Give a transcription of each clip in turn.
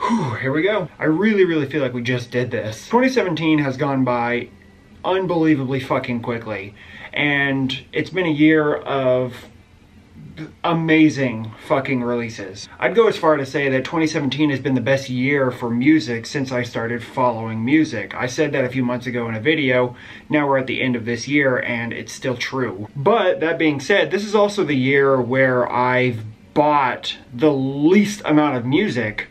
Whew, here we go. I really feel like we just did this. 2017 has gone by unbelievably fucking quickly, and it's been a year of amazing fucking releases. I'd go as far to say that 2017 has been the best year for music since I started following music. I said that a few months ago in a video. Now we're at the end of this year and it's still true. But that being said, this is also the year where I've bought the least amount of music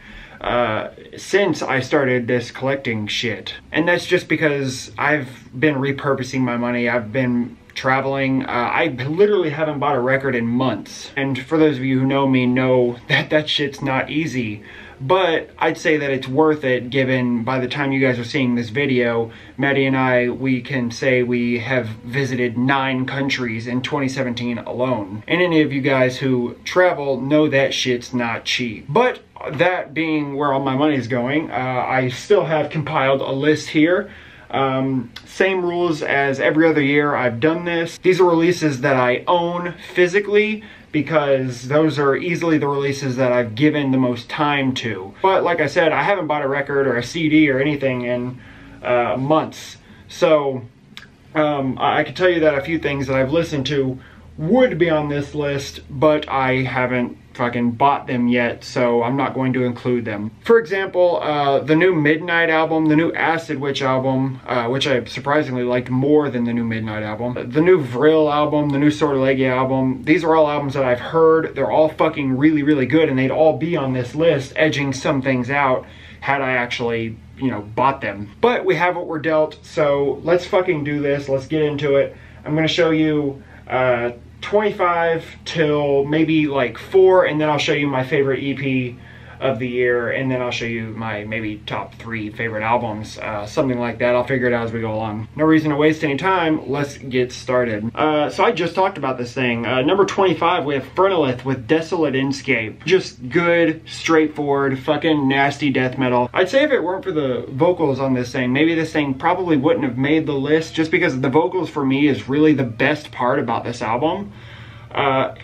since I started this collecting shit. And that's just because I've been repurposing my money. I've been traveling. I literally haven't bought a record in months. And for those of you who know me know that that shit's not easy. But I'd say that it's worth it, given by the time you guys are seeing this video, Maddie and I, we can say we have visited 9 countries in 2017 alone. And any of you guys who travel know that shit's not cheap. But that being where all my money is going, I still have compiled a list here. Same rules as every other year I've done this. These are releases that I own physically, because those are easily the releases that I've given the most time to. But like I said, I haven't bought a record or a CD or anything in months. So I can tell you that a few things that I've listened to would be on this list, but I haven't fucking bought them yet, so I'm not going to include them. For example, the new Midnight album, the new Acid Witch album, which I surprisingly liked more than the new Midnight album, the new Vril album, the new Sortilegi album. These are all albums that I've heard. They're all fucking really good, and they'd all be on this list, edging some things out had I actually, you know, bought them. But we have what we're dealt, so let's fucking do this. Let's get into it. I'm gonna show you 25 till maybe like 4, and then I'll show you my favorite EP of the year, and then I'll show you my maybe top 3 favorite albums, something like that. I'll figure it out as we go along. No reason to waste any time. Let's get started. So I just talked about this thing. Number 25, we have Phrenelith with Desolate Inscape. Just good, straightforward, fucking nasty death metal. I'd say if it weren't for the vocals on this thing, maybe this thing probably wouldn't have made the list, just because the vocals for me is really the best part about this album.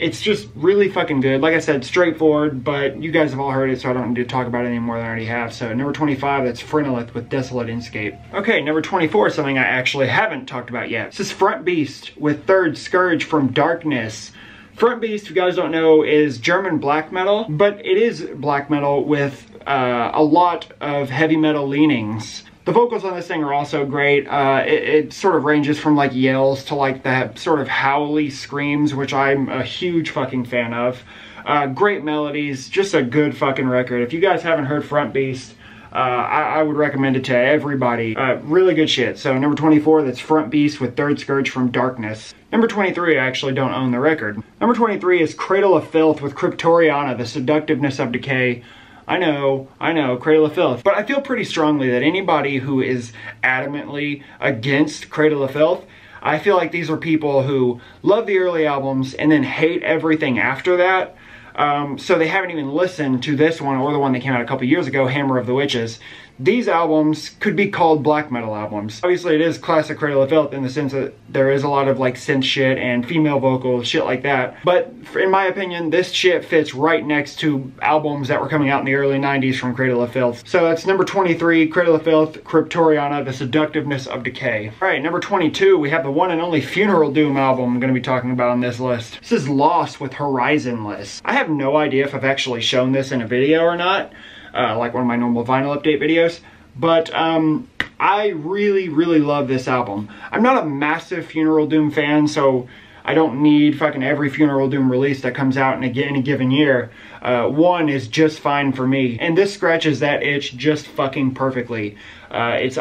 It's just really fucking good. Like I said, straightforward, but you guys have all heard it, so I don't need to talk about it any more than I already have. So number 25, that's Phrenelith with Desolate Inscape. Okay, number 24 is something I actually haven't talked about yet. This is Front Beast with Third Scourge from Darkness. Front Beast, if you guys don't know, is German black metal, but it is black metal with a lot of heavy metal leanings. The vocals on this thing are also great. It sort of ranges from like yells to like that sort of howly screams, which I'm a huge fucking fan of. Great melodies, just a good fucking record. If you guys haven't heard Front Beast, I would recommend it to everybody. Really good shit. So number 24, that's Front Beast with Third Scourge from Darkness. Number 23, I actually don't own the record. Number 23 is Cradle of Filth with Cryptoriana, The Seductiveness of Decay. I know, Cradle of Filth. But I feel pretty strongly that anybody who is adamantly against Cradle of Filth, I feel like these are people who love the early albums and then hate everything after that. So they haven't even listened to this one or the one that came out a couple years ago, Hammer of the Witches. These albums could be called black metal albums. Obviously it is classic Cradle of Filth in the sense that there is a lot of like synth shit and female vocals, shit like that. But in my opinion, this shit fits right next to albums that were coming out in the early 90s from Cradle of Filth. So that's number 23, Cradle of Filth, Cryptoriana, The Seductiveness of Decay. Alright, number 22, we have the one and only Funeral Doom album I'm going to be talking about on this list. This is Lost with Horizonless. I have no idea if I've actually shown this in a video or not. Like one of my normal vinyl update videos, but I really love this album. I'm not a massive Funeral Doom fan, so I don't need fucking every Funeral Doom release that comes out in any given year. One is just fine for me, and this scratches that itch just fucking perfectly. It's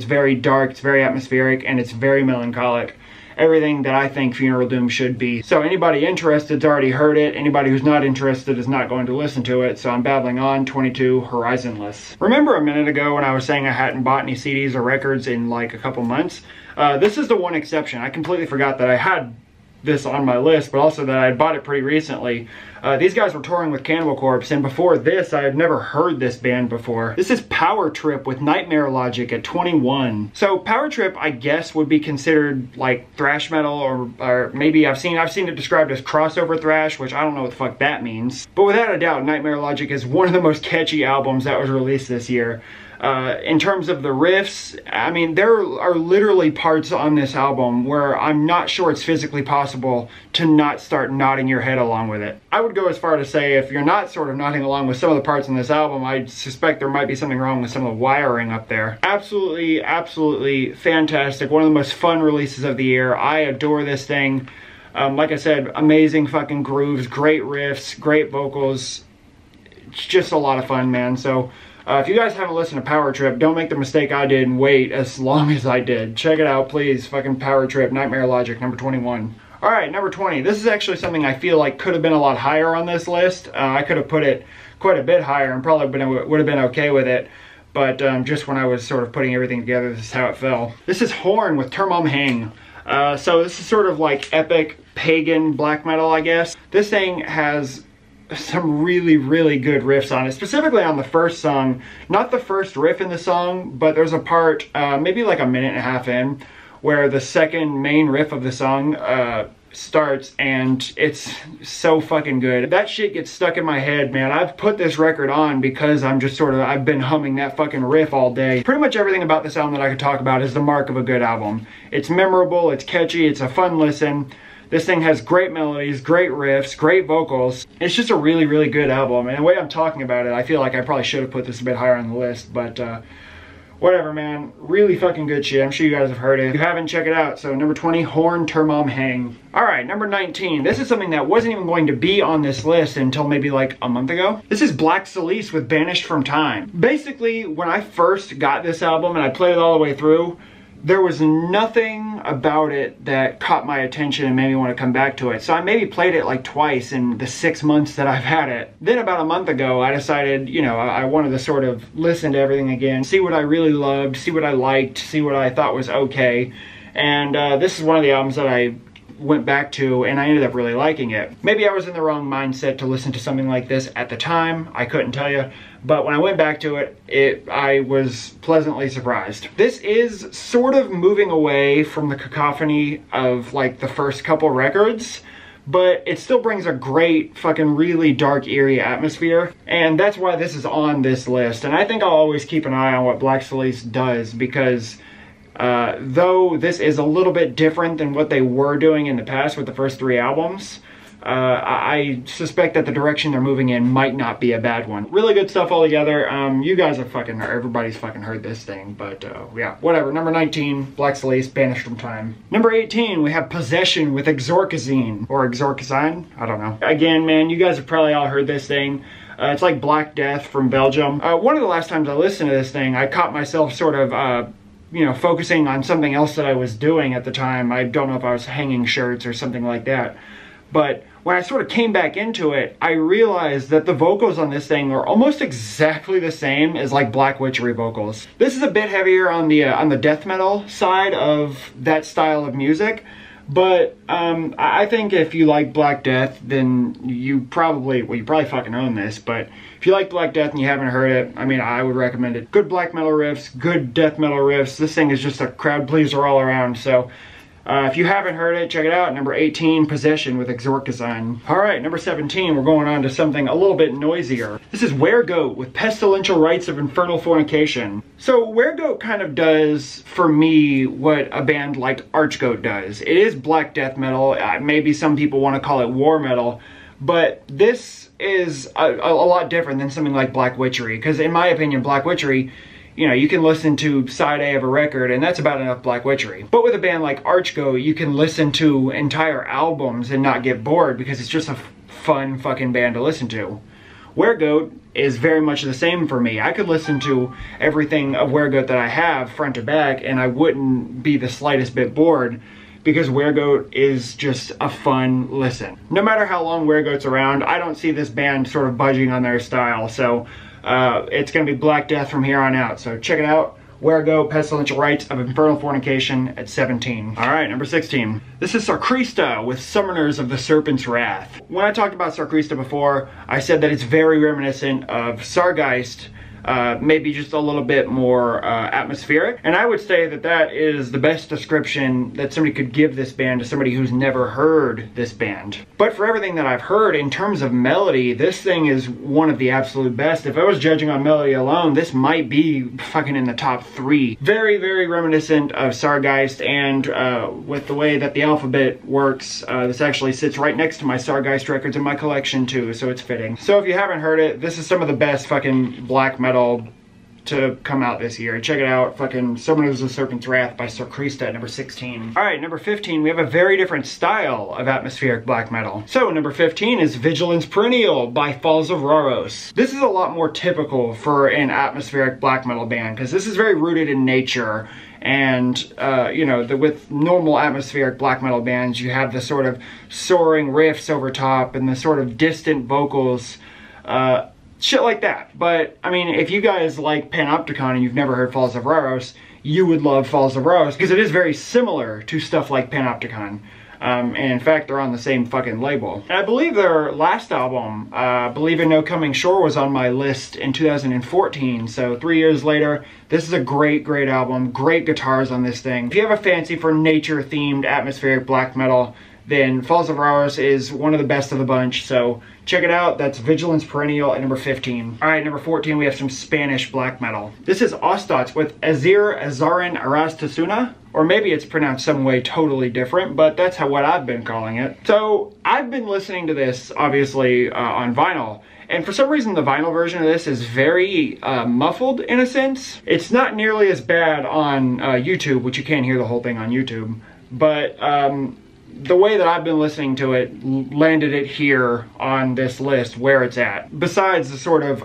very dark, it's very atmospheric, and it's very melancholic. Everything that I think Funeral Doom should be. So anybody interested's already heard it. Anybody who's not interested is not going to listen to it. So I'm babbling on. 22, Horizonless. Remember a minute ago when I was saying I hadn't bought any CDs or records in like a couple months? This is the one exception. I completely forgot that I had this on my list, but also that I had bought it pretty recently. These guys were touring with Cannibal Corpse, and before this, I had never heard this band before. This is Power Trip with Nightmare Logic at 21. So Power Trip, I guess, would be considered like thrash metal, or maybe I've seen it described as crossover thrash, which I don't know what the fuck that means. But without a doubt, Nightmare Logic is one of the most catchy albums that was released this year. In terms of the riffs, I mean, there are literally parts on this album where I'm not sure it's physically possible to not start nodding your head along with it. I would go as far to say if you're not sort of nodding along with some of the parts in this album, I suspect there might be something wrong with some of the wiring up there. Absolutely, absolutely fantastic. One of the most fun releases of the year. I adore this thing. Like I said, amazing fucking grooves, great riffs, great vocals. It's just a lot of fun, man. So if you guys haven't listened to Power Trip, don't make the mistake I did and wait as long as I did. Check it out, please. Fucking Power Trip, Nightmare Logic, number 21. Alright, number 20. This is actually something I feel like could have been a lot higher on this list. I could have put it quite a bit higher and probably would have been okay with it. But just when I was sort of putting everything together, this is how it fell. This is Horn with Termom Hang. So this is sort of like epic pagan black metal, I guess. This thing has some really, really good riffs on it, specifically on the first song. Not the first riff in the song, but there's a part, maybe like a minute and a half in, where the second main riff of the song starts, and it's so fucking good. That shit gets stuck in my head, man. I've put this record on because I've been humming that fucking riff all day. Pretty much everything about this album that I could talk about is the mark of a good album. It's memorable, it's catchy, it's a fun listen. This thing has great melodies, great riffs, great vocals. It's just a really, really good album. And the way I'm talking about it, I feel like I probably should have put this a bit higher on the list, but whatever, man. Really fucking good shit. I'm sure you guys have heard it. If you haven't, check it out. So number 20, Horn, Termom Hang. Alright, number 19. This is something that wasn't even going to be on this list until maybe like a month ago. This is Black Celice with Banished from Time. Basically, when I first got this album and I played it all the way through, there was nothing about it that caught my attention and made me want to come back to it. So I maybe played it like twice in the 6 months that I've had it. Then about a month ago, I decided, you know, I wanted to sort of listen to everything again, see what I really loved, see what I liked, see what I thought was okay. And this is one of the albums that I went back to, and I ended up really liking it. Maybe I was in the wrong mindset to listen to something like this at the time. I couldn't tell you. But when I went back to it, I was pleasantly surprised. This is sort of moving away from the cacophony of like the first couple records, but it still brings a great fucking really dark, eerie atmosphere. And that's why this is on this list. And I think I'll always keep an eye on what Black Celice does, because though this is a little bit different than what they were doing in the past with the first 3 albums, I suspect that the direction they're moving in might not be a bad one. Really good stuff altogether. You guys have fucking heard, everybody's fucking heard this thing, but yeah, whatever. Number 19, Black Celice, Banished from Time. Number 18, we have Possession with Exorcism, or Exorcism, I don't know. Again, man, you guys have probably all heard this thing. It's like Black Death from Belgium. One of the last times I listened to this thing, I caught myself sort of you know, focusing on something else that I was doing at the time. I don't know if I was hanging shirts or something like that. But when I sort of came back into it, I realized that the vocals on this thing are almost exactly the same as like Black Witchery vocals. This is a bit heavier on the death metal side of that style of music. But I think if you like Black Death, then you probably fucking own this. But if you like Black Death and you haven't heard it, I mean, I would recommend it. Good black metal riffs, good death metal riffs. This thing is just a crowd pleaser all around. So if you haven't heard it, check it out. Number 18, Possession with Exorcism. Alright, number 17, we're going on to something a little bit noisier. This is Weregoat with Pestilential Rites of Infernal Fornication. So Weregoat kind of does, for me, what a band like Archgoat does. It is black death metal. Maybe some people want to call it war metal. But this is a lot different than something like Black Witchery. Because in my opinion, Black Witchery, you know, you can listen to side A of a record and that's about enough Black Witchery. But with a band like Archgoat, you can listen to entire albums and not get bored because it's just a fun fucking band to listen to. Weregoat is very much the same for me. I could listen to everything of Weregoat that I have front to back and I wouldn't be the slightest bit bored, because Weregoat is just a fun listen. No matter how long Weregoat's around, I don't see this band sort of budging on their style. So it's going to be Black Death from here on out. So check it out. Where Go, Pestilential Rites of Infernal Fornication at 17. Alright, number 16. This is Sarkrista with Summoners of the Serpent's Wrath. When I talked about Sarkrista before, I said that it's very reminiscent of Sargeist, maybe just a little bit more atmospheric. And I would say that that is the best description that somebody could give this band to somebody who's never heard this band. But for everything that I've heard, in terms of melody, this thing is one of the absolute best. If I was judging on melody alone, this might be fucking in the top 3. Very, very reminiscent of Sargeist, and with the way that the alphabet works, this actually sits right next to my Sargeist records in my collection too, so it's fitting. So if you haven't heard it, this is some of the best fucking black metal to come out this year. Check it out, fucking Summoners of the Serpent's Wrath by Sarkrista at number 16. Alright, number 15, we have a very different style of atmospheric black metal. So, number 15 is Vigilance Perennial by Falls of Rauros. This is a lot more typical for an atmospheric black metal band, because this is very rooted in nature. And, you know, with normal atmospheric black metal bands, you have the sort of soaring riffs over top and the sort of distant vocals, shit like that. But, I mean, if you guys like Panopticon and you've never heard Falls of Rauros, you would love Falls of Rauros, because it is very similar to stuff like Panopticon. And in fact, they're on the same fucking label. And I believe their last album, Believe in No Coming Shore, was on my list in 2014. So 3 years later, this is a great, great album. Great guitars on this thing. If you have a fancy for nature-themed atmospheric black metal, then Falls of Rauros is one of the best of the bunch, so check it out. That's Vigilance Perennial at number 15. Alright, number 14, we have some Spanish black metal. This is Ostats with Azir Azaren Arastasuna, or maybe it's pronounced some way totally different, but that's what I've been calling it. So, I've been listening to this, obviously, on vinyl, and for some reason the vinyl version of this is very muffled, in a sense. It's not nearly as bad on YouTube, which you can't hear the whole thing on YouTube, but the way that I've been listening to it landed it here on this list where it's at. Besides the sort of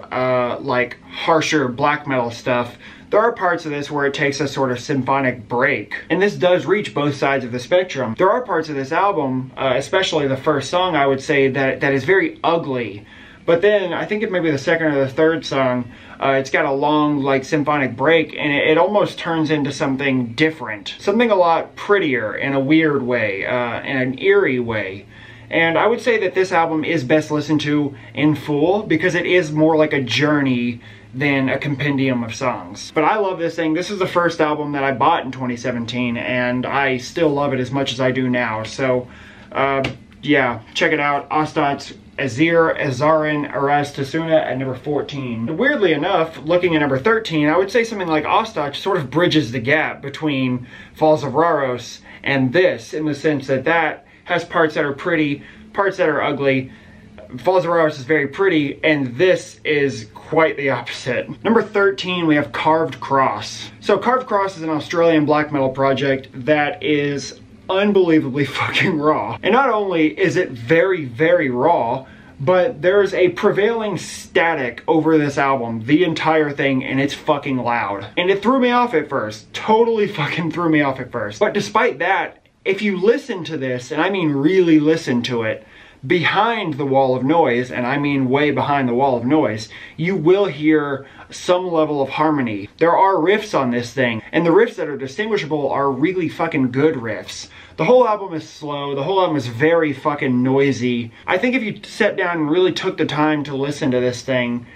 like harsher black metal stuff, there are parts of this where it takes a sort of symphonic break. And this does reach both sides of the spectrum. There are parts of this album, especially the first song, I would say, that is very ugly. But then, I think it may be the second or the third song, it's got a long, like, symphonic break, and it almost turns into something different. Something a lot prettier in a weird way, in an eerie way. And I would say that this album is best listened to in full, because it is more like a journey than a compendium of songs. But I love this thing. This is the first album that I bought in 2017, and I still love it as much as I do now. So, yeah, check it out. Ostats Azir Azaren Arastasuna at number 14. And weirdly enough, looking at number 13, I would say something like Ostats sort of bridges the gap between Falls of Rauros and this, in the sense that that has parts that are pretty, parts that are ugly. Falls of Rauros is very pretty, and this is quite the opposite. Number 13, we have Carved Cross. So Carved Cross is an Australian black metal project that is unbelievably fucking raw. And not only is it very, very raw, but there's a prevailing static over this album, the entire thing, and it's fucking loud. And it threw me off at first. Totally fucking threw me off at first. But despite that, if you listen to this, and I mean really listen to it, behind the wall of noise, and I mean way behind the wall of noise, you will hear some level of harmony. There are riffs on this thing, and the riffs that are distinguishable are really fucking good riffs. The whole album is slow, the whole album is very fucking noisy. I think if you sat down and really took the time to listen to this thing,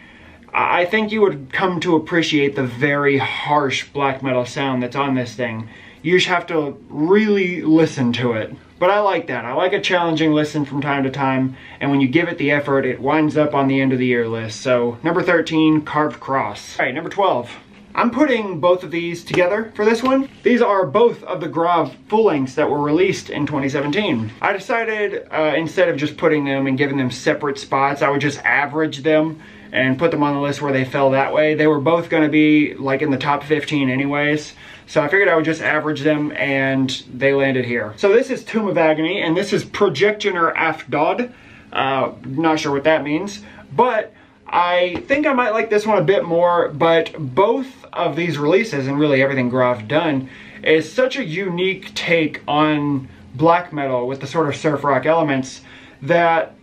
I think you would come to appreciate the very harsh black metal sound that's on this thing. You just have to really listen to it. But I like that. I like a challenging listen from time to time, and when you give it the effort, it winds up on the end of the year list. So, number 13, Carved Cross. Alright, number 12. I'm putting both of these together for this one. These are both of the Grave full-lengths that were released in 2017. I decided, instead of just putting them and giving them separate spots, I would just average them and put them on the list where they fell that way. They were both going to be like in the top 15 anyways. So I figured I would just average them, and they landed here. So this is Tomb of Agony, and this is Projectioner Afdod. Not sure what that means, but I think I might like this one a bit more. But both of these releases, and really everything Grave done, is such a unique take on black metal with the sort of surf rock elements that,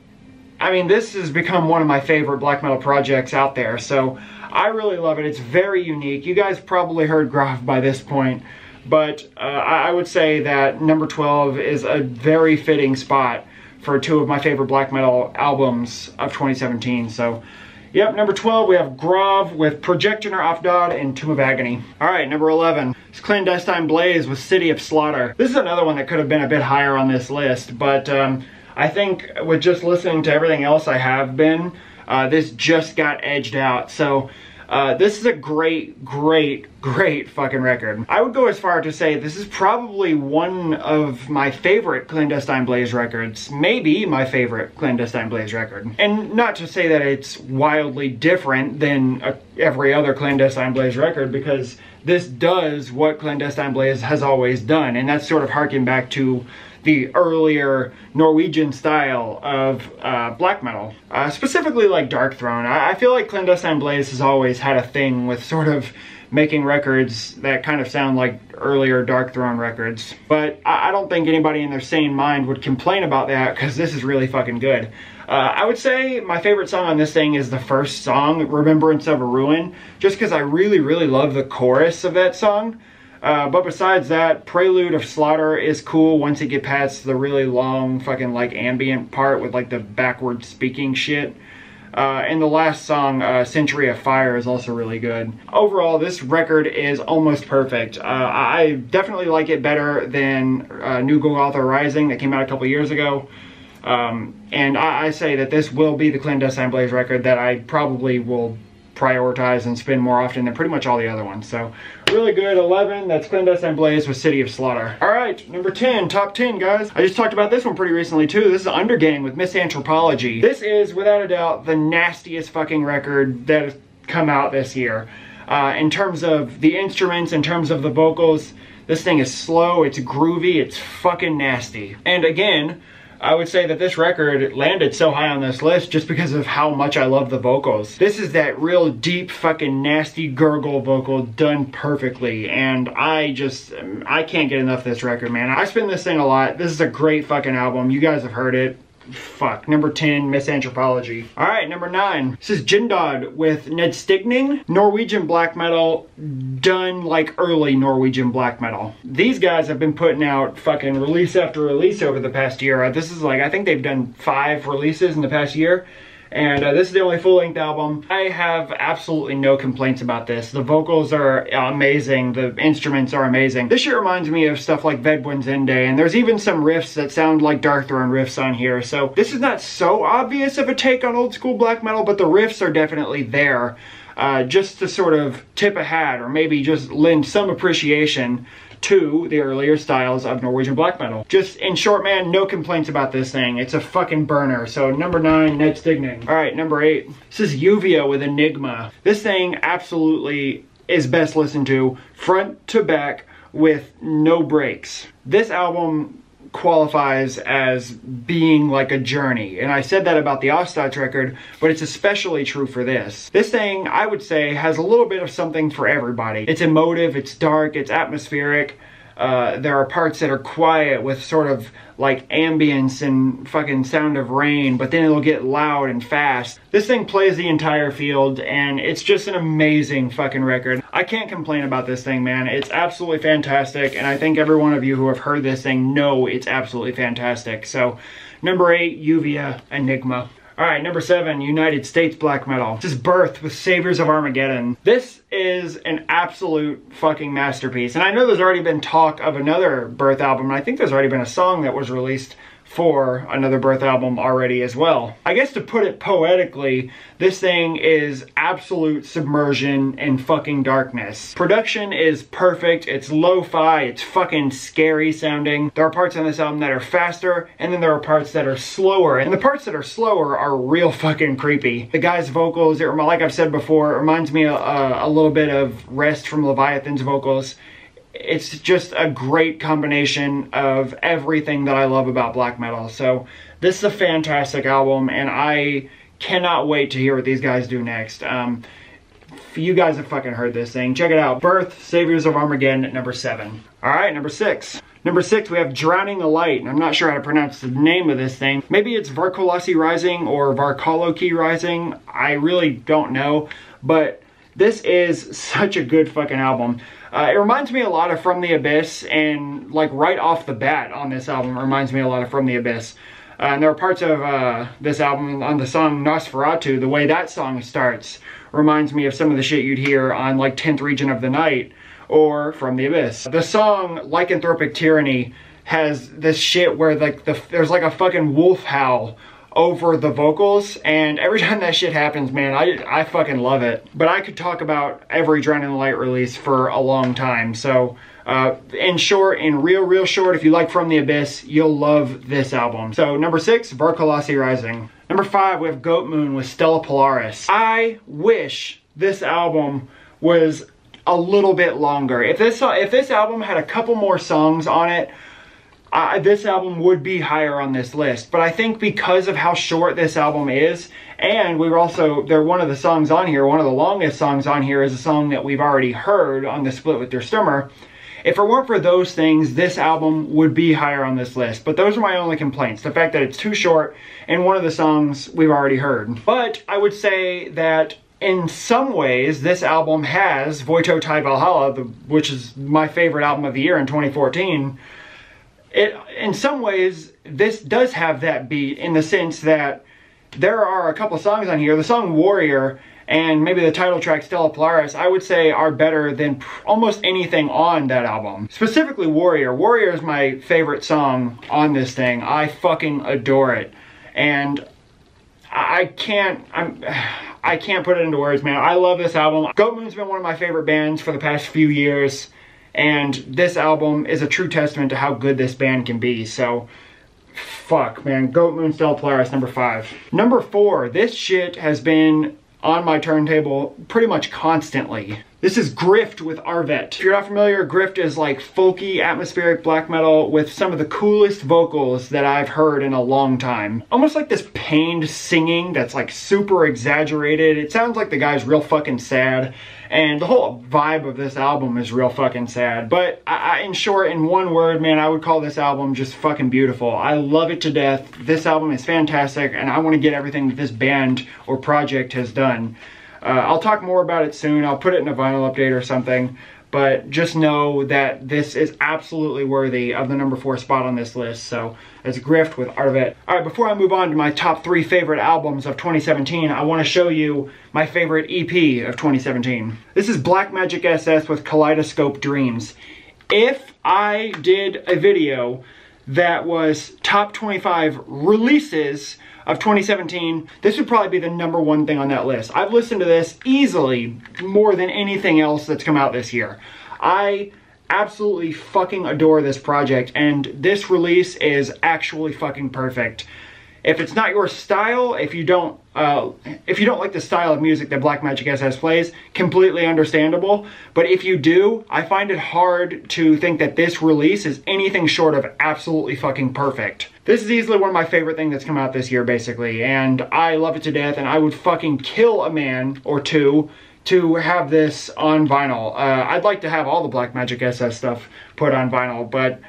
I mean, this has become one of my favorite black metal projects out there. So I really love it. It's very unique. You guys probably heard Grave by this point, but I would say that number 12 is a very fitting spot for two of my favorite black metal albums of 2017. So, yep, number 12, we have Grave with Projectioner Afdad and Tomb of Agony. All right, number 11 is Clandestine Blaze with City of Slaughter. This is another one that could have been a bit higher on this list, but I think with just listening to everything else I have been, this just got edged out. So this is a great fucking record. I would go as far to say this is probably one of my favorite Clandestine Blaze records, maybe my favorite Clandestine Blaze record. And not to say that it's wildly different than every other Clandestine Blaze record, because this does what Clandestine Blaze has always done, and that's sort of harking back to the earlier Norwegian style of black metal, specifically like Darkthrone. I feel like Clandestine Blaze has always had a thing with sort of making records that kind of sound like earlier Darkthrone records, but I don't think anybody in their sane mind would complain about that, because this is really fucking good. I would say my favorite song on this thing is the first song, Remembrance of a Ruin, just because I really love the chorus of that song. But besides that, Prelude of Slaughter is cool once you get past the really long fucking like ambient part with like the backward speaking shit. And the last song, Century of Fire, is also really good. Overall, this record is almost perfect. I definitely like it better than New Golgotha Rising that came out a couple years ago. And I say that this will be the Clandestine Blaze record that I probably will prioritize and spin more often than pretty much all the other ones. So really good. 11, that's Clandestine Blaze with City of Slaughter. All right, number 10, top 10, guys. I just talked about this one pretty recently too. This is Undergang with Misanthropology. This is without a doubt the nastiest fucking record that has come out this year. In terms of the instruments, in terms of the vocals, this thing is slow, it's groovy, it's fucking nasty. And again, I would say that this record landed so high on this list just because of how much I love the vocals. This is that real deep fucking nasty gurgle vocal done perfectly, and I can't get enough of this record, man. I spin this thing a lot. This is a great fucking album. You guys have heard it. Fuck. Number 10, Misanthropology. Alright, number 9. This is Jindad with Nedstigning. Norwegian black metal done like early Norwegian black metal. These guys have been putting out fucking release after release over the past year. This is like, I think they've done 5 releases in the past year. And this is the only full-length album. I have absolutely no complaints about this. The vocals are amazing. The instruments are amazing. This shit reminds me of stuff like Vedbund's Ende, and there's even some riffs that sound like Darkthrone riffs on here. So this is not so obvious of a take on old school black metal, but the riffs are definitely there. Just to sort of tip a hat, or maybe just lend some appreciation to the earlier styles of Norwegian black metal. Just in short, man, no complaints about this thing. It's a fucking burner. So number 9, Nedstigning. Alright, number 8. This is Uvia with Enigma. This thing absolutely is best listened to front to back with no breaks. This album qualifies as being like a journey, and I said that about the Ostats record, but it's especially true for this. This thing, I would say, has a little bit of something for everybody. It's emotive, it's dark, it's atmospheric. There are parts that are quiet with sort of like ambience and fucking sound of rain, but then it'll get loud and fast. This thing plays the entire field, and it's just an amazing fucking record. I can't complain about this thing, man. It's absolutely fantastic, and I think every one of you who have heard this thing know it's absolutely fantastic. So, number 8, Uvia, Enigma. Alright, number 7, United States black metal. This is Birth with Saviors of Armageddon. This is an absolute fucking masterpiece. And I know there's already been talk of another Birth album, and I think there's already been a song that was released for another Birth album already as well. I guess to put it poetically, this thing is absolute submersion in fucking darkness. Production is perfect, it's lo-fi, it's fucking scary sounding. There are parts on this album that are faster, and then there are parts that are slower, and the parts that are slower are real fucking creepy. The guy's vocals, like I've said before, it reminds me a little bit of Rest from Leviathan's vocals. It's just a great combination of everything that I love about black metal. So this is a fantastic album, and I cannot wait to hear what these guys do next. You guys have fucking heard this thing. Check it out. Birth, Saviors of Armageddon at number 7. Alright, number 6. Number 6, we have Drowning the Light. I'm not sure how to pronounce the name of this thing. Maybe it's Varkolasi Rising or Varkaloki Rising. I really don't know. But This is such a good fucking album. It reminds me a lot of From the Abyss, and like right off the bat on this album, it reminds me a lot of From the Abyss. And there are parts of this album on the song Nosferatu, the way that song starts reminds me of some of the shit you'd hear on like 10th Region of the Night or From the Abyss. The song Lycanthropic Tyranny has this shit where like there's like a fucking wolf howl over the vocals, and every time that shit happens, man, I fucking love it. But I could talk about every Drowning in the Light release for a long time, so in short, in real short, if you like From the Abyss, you'll love this album. So number 6, Varcolasi Rising. Number 5, we have Goatmoon with Stella Polaris. I wish this album was a little bit longer. If this album had a couple more songs on it, this album would be higher on this list. But I think because of how short this album is, and one of the songs on here, one of the longest songs on here is a song that we've already heard on the Split with Der Stimmer. If it weren't for those things, this album would be higher on this list. But those are my only complaints. The fact that it's too short, and one of the songs we've already heard. But I would say that in some ways, this album has Voito Tai Valhalla, which is my favorite album of the year in 2014. In some ways, this does have that beat in the sense that there are a couple songs on here. The song Warrior and maybe the title track Stella Polaris, I would say are better than almost anything on that album. Specifically Warrior. Warrior is my favorite song on this thing. I fucking adore it. And I can't put it into words, man. I love this album. Goatmoon's been one of my favorite bands for the past few years. And this album is a true testament to how good this band can be. So, fuck, man. Goatmoon, Stella Polaris, number 5. Number 4, this shit has been on my turntable pretty much constantly. This is Grift with Arvet. If you're not familiar, Grift is like folky, atmospheric black metal with some of the coolest vocals that I've heard in a long time. Almost like this pained singing that's like super exaggerated. It sounds like the guy's real fucking sad. And the whole vibe of this album is real fucking sad. But in short, in one word, man, I would call this album just fucking beautiful. I love it to death. This album is fantastic, and I want to get everything that this band or project has done. I'll talk more about it soon. I'll put it in a vinyl update or something. But just know that this is absolutely worthy of the number 4 spot on this list. So it's Grift with Arvet. Alright, before I move on to my top 3 favorite albums of 2017, I want to show you my favorite EP of 2017. This is Black Magic SS with Kaleidoscope Dreams. If I did a video that was top 25 releases of 2017, this would probably be the number 1 thing on that list. I've listened to this easily more than anything else that's come out this year. I absolutely fucking adore this project, and this release is actually fucking perfect. If it's not your style, if you don't like the style of music that Black Magic SS plays, completely understandable. But if you do, I find it hard to think that this release is anything short of absolutely fucking perfect. This is easily one of my favorite things that's come out this year, basically, and I love it to death, and I would fucking kill a man or two to have this on vinyl. I'd like to have all the Black Magic SS stuff put on vinyl, but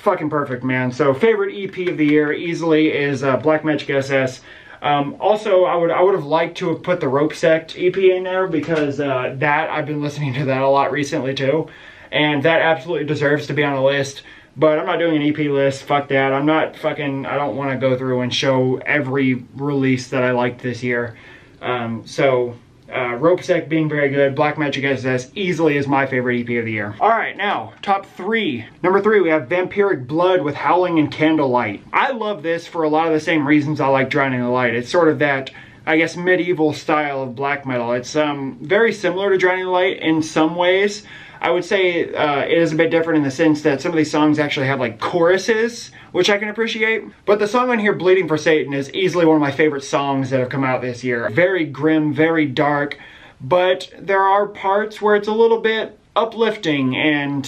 fucking perfect, man. So favorite EP of the year easily is Black Magic SS. Also, I would have liked to have put the Rope Sect EP in there because that I've been listening to that a lot recently too, and that absolutely deserves to be on a list. But I'm not doing an EP list. Fuck that. I don't want to go through and show every release that I liked this year. Rope Sect being very good. Black Magic SS easily is my favorite EP of the year. Alright, now, top 3. Number 3, we have Vampiric Blood with Howling and Candlelight. I love this for a lot of the same reasons I like Drowning in the Light. It's sort of that, I guess, medieval style of black metal. It's very similar to Drowning in the Light in some ways. I would say it is a bit different in the sense that some of these songs actually have like choruses, which I can appreciate. But the song on here, Bleeding for Satan, is easily one of my favorite songs that have come out this year. Very grim, very dark, but there are parts where it's a little bit uplifting and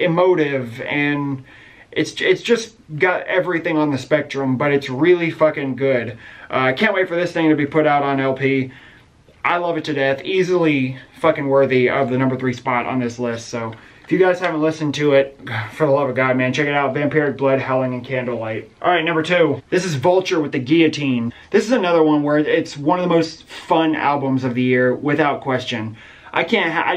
emotive, and it's just got everything on the spectrum, but it's really fucking good. I can't wait for this thing to be put out on LP. I love it to death. Easily fucking worthy of the number 3 spot on this list. So If you guys haven't listened to it, for the love of God, man, check it out. Vampiric Blood, Howling and Candlelight. All right, number 2. This is Vulture with the Guillotine. This is another one where it's one of the most fun albums of the year, without question. I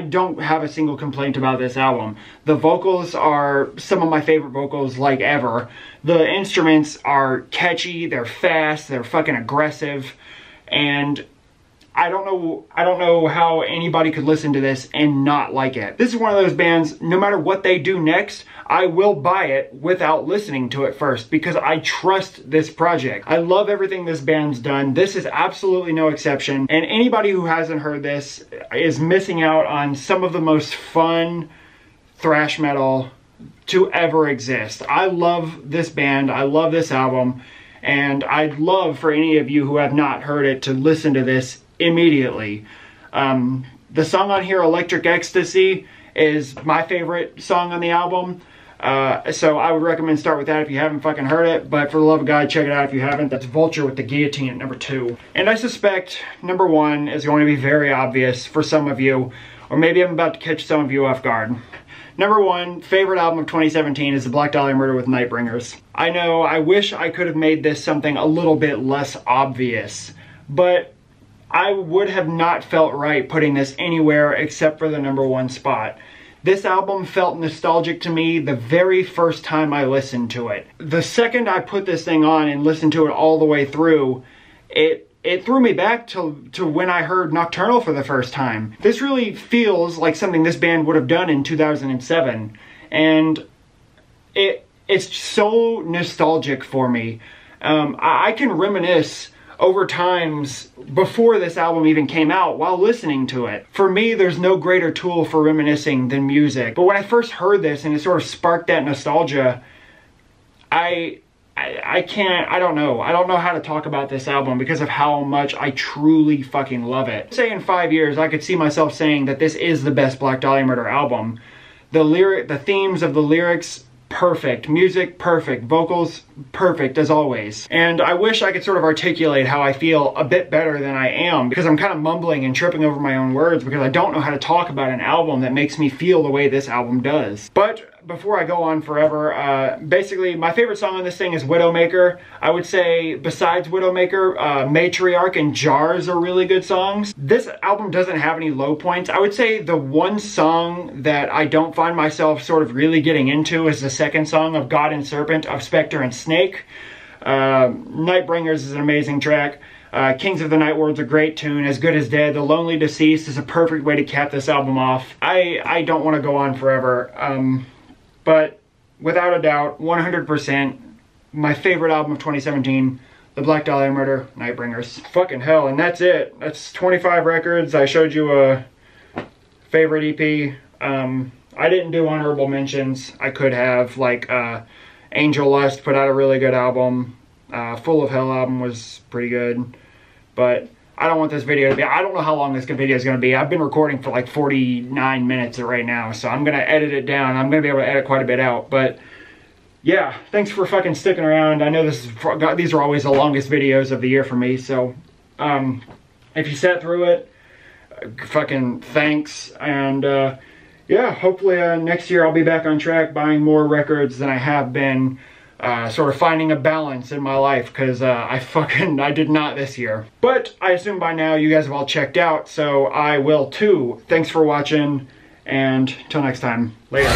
don't have a single complaint about this album. The vocals are some of my favorite vocals like ever. The instruments are catchy, they're fast, they're fucking aggressive, and I don't know how anybody could listen to this and not like it. This is one of those bands, no matter what they do next, I will buy it without listening to it first because I trust this project. I love everything this band's done. This is absolutely no exception. And anybody who hasn't heard this is missing out on some of the most fun thrash metal to ever exist. I love this band. I love this album. And I'd love for any of you who have not heard it to listen to this immediately. The song on here, Electric Ecstasy, is my favorite song on the album. So I would recommend start with that if you haven't fucking heard it. But for the love of God, check it out if you haven't. That's Vulture with the Guillotine at number 2. And I suspect number 1 is going to be very obvious for some of you. Or maybe I'm about to catch some of you off guard. Number 1, favorite album of 2017 is the Black Dahlia Murder with Nightbringers. I know, I wish I could have made this something a little bit less obvious. But I would have not felt right putting this anywhere except for the number 1 spot. This album felt nostalgic to me the very first time I listened to it. The second I put this thing on and listened to it all the way through, it threw me back to when I heard Nocturnal for the first time. This really feels like something this band would have done in 2007. And it's so nostalgic for me. I can reminisce over times before this album even came out while listening to it. For me, there's no greater tool for reminiscing than music. But when I first heard this and it sort of sparked that nostalgia, I don't know how to talk about this album because of how much I truly fucking love it. Say in 5 years, I could see myself saying that this is the best Black Dahlia Murder album. The themes of the lyrics, perfect. Music, perfect. Vocals, perfect as always. And I wish I could sort of articulate how I feel a bit better than I am because I'm kind of mumbling and tripping over my own words because I don't know how to talk about an album that makes me feel the way this album does. But before I go on forever, basically my favorite song on this thing is Widowmaker. I would say besides Widowmaker, Matriarch and Jars are really good songs. This album doesn't have any low points. I would say the one song that I don't find myself sort of really getting into is the second song of God and Serpent of Spectre and Snake. Nightbringers is an amazing track. Kings of the Night World's a great tune. As Good as Dead. The Lonely Deceased is a perfect way to cap this album off. I don't want to go on forever. But without a doubt, 100%, my favorite album of 2017, The Black Dahlia Murder, Nightbringers. Fucking hell, and that's it. That's 25 records. I showed you a favorite EP. I didn't do honorable mentions. I could have, like, Angel Lust put out a really good album. Full of Hell album was pretty good. But I don't want this video to be, I don't know how long this video is going to be. I've been recording for like 49 minutes right now, so I'm going to edit it down. I'm going to be able to edit quite a bit out, but yeah, thanks for fucking sticking around. I know these are always the longest videos of the year for me, so if you sat through it, fucking thanks, and yeah, hopefully next year I'll be back on track buying more records than I have been. Sort of finding a balance in my life because I did not this year. But I assume by now you guys have all checked out, so I will too. Thanks for watching, and till next time, later.